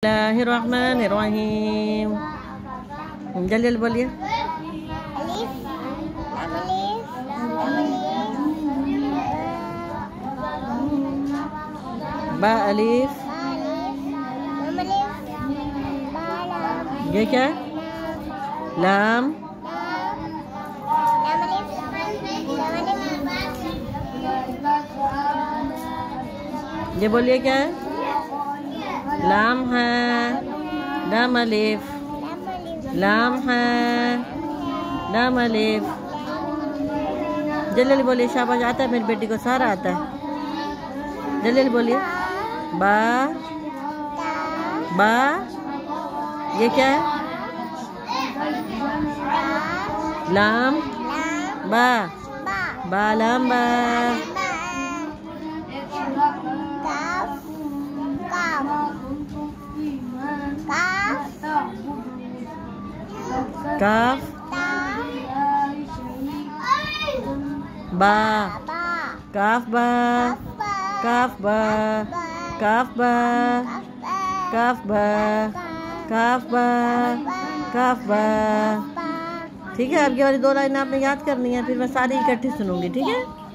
बिस्मिल्लाहिर्रहमानिर्रहीम। जल्दी जल्दी बोलिए। बा अलीफ। ये क्या है? लाम। ये बोलिए क्या है? लाम है। लाम अलीफ। लाम है। लाम अलीफ। जल्दी बोलिए। शाबाश, आता है मेरी बेटी को, सारा आता है। जल्दी बोलिए। बा। बा। ये क्या है? लाम। बा। बा लाम बा। काफ। बा। काफ बा। काफ बा। काफ बा। काफ बा। काफ बा। काफ बा। ठीक है, आपकी वाली 2 लाइन आपने याद करनी है, फिर मैं सारी इकट्ठी सुनूंगी। ठीक है।